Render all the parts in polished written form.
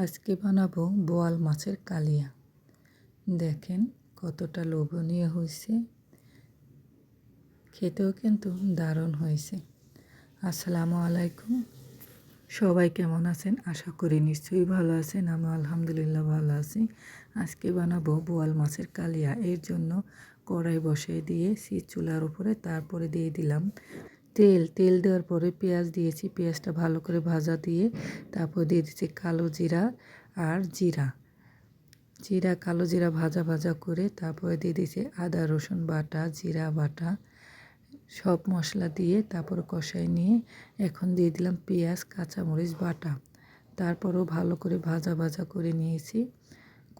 আজকে বানাবো বোয়াল মাছের কালিয়া। দেখেন কতটা লোভনীয় হয়েছে, খেতেও কিন্তু দারুণ হয়েছে। আসসালামু আলাইকুম, সবাই কেমন আছেন? আশা করি নিশ্চয়ই ভালো আছেন। আমি আলহামদুলিল্লাহ ভালো আছি। আজকে বানাবো বোয়াল মাছের কালিয়া। এর জন্য কড়াই বসিয়ে দিয়েছি চুলার উপরে, তারপরে দিয়ে দিলাম তেল দেওয়ার পরে পেঁয়াজ দিয়েছি। পেঁয়াজটা ভালো করে ভাজা দিয়ে তারপর দিয়ে দিচ্ছি কালো জিরা আর কালো জিরা ভাজা করে তারপরে দিয়ে দিয়েছি আদা রসুন বাটা, জিরা বাটা, সব মশলা দিয়ে তারপর কষাই নিয়ে এখন দিয়ে দিলাম পেঁয়াজ কাঁচামরিচ বাটা। তারপরও ভালো করে ভাজা করে নিয়েছি,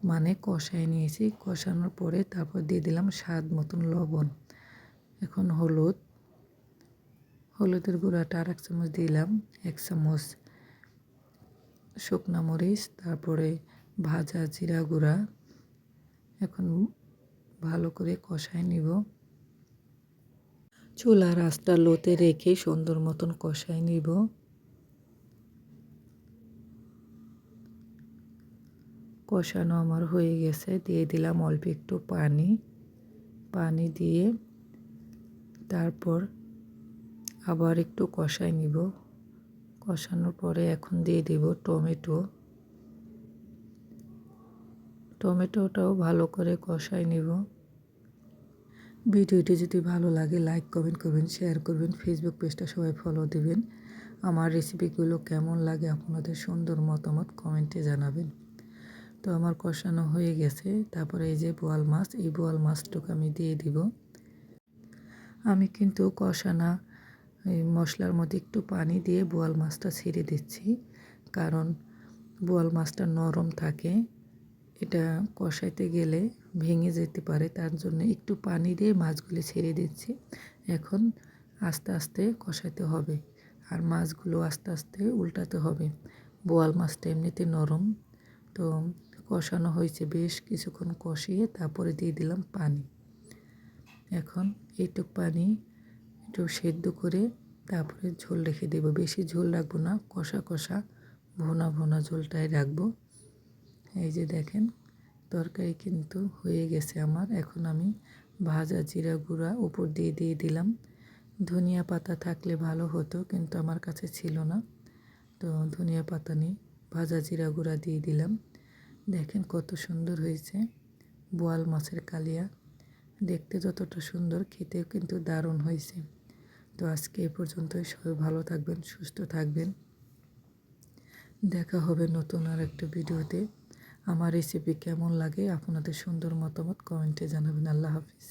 মানে কষাই নিয়েছি। কষানোর পরে তারপর দিয়ে দিলাম স্বাদ মতন লবণ। এখন হলুদের গুঁড়াটা আর 1 চামচ দিলাম, 1 চামচ শুকনা মরিচ, তারপরে ভাজা জিরা গুঁড়া। এখন ভালো করে কষাই নিব। চুলার আঁচটা লোতে রেখে সুন্দর মতন কষাই নিব। কষানো আমার হয়ে গেছে, দিয়ে দিলাম অল্প একটু পানি দিয়ে তারপর আবার একটু কষাই নিব। কষানোর পরে এখন দিয়ে দিব টমেটোটাও ভালো করে কষাই নিব। ভিডিওটি যদি ভালো লাগে লাইক কমেন্ট করবেন, শেয়ার করবেন, ফেসবুক পেজটা সবাই ফলো দিবেন। আমার রেসিপিগুলো কেমন লাগে আপনাদের সুন্দর মতামত কমেন্টে জানাবেন। তো আমার কষানো হয়ে গেছে। তারপরে এই যে বোয়াল মাছ, এই বোয়াল মাছটুকু আমি দিয়ে দিব। আমি কিন্তু কষানা এই মশলার মধ্যে একটু পানি দিয়ে বোয়াল মাছটা ছেড়ে দিচ্ছি, কারণ বোয়াল মাছটা নরম থাকে, এটা কষাইতে গেলে ভেঙে যেতে পারে। তার জন্য একটু পানি দিয়ে মাছগুলি ছেড়ে দিচ্ছি। এখন আস্তে আস্তে কষাইতে হবে, আর মাছগুলো আস্তে আস্তে উল্টাতে হবে। বোয়াল মাছটা এমনিতে নরম। তো কষানো হয়েছে, বেশ কিছুক্ষণ কষিয়ে তারপরে দিয়ে দিলাম পানি। এখন এইটুক পানি একটু সেদ্ধ করে তারপরে ঝোল রেখে দেব। বেশি ঝোল রাখবো না, কষা ভোনা ঝোলটাই রাখবো। এই যে দেখেন তরকারি কিন্তু হয়ে গেছে আমার। এখন আমি ভাজা জিরা গুঁড়া উপর দিয়ে দিলাম। ধনিয়া পাতা থাকলে ভালো হতো, কিন্তু আমার কাছে ছিল না, তো ধনিয়া পাতা নেই। ভাজা জিরা গুঁড়া দিয়ে দিলাম। দেখেন কত সুন্দর হয়েছে বোয়াল মাছের কালিয়া। দেখতে যতটা সুন্দর, খেতেও কিন্তু দারুণ হয়েছে। তো আজকে এ পর্যন্তই। সবাই ভালো থাকবেন, সুস্থ থাকবেন। দেখা হবে নতুন আর একটা ভিডিওতে। আমার রেসিপি কেমন লাগে আপনাদের সুন্দর মতামত কমেন্টে জানাবেন। আল্লাহ হাফিজ।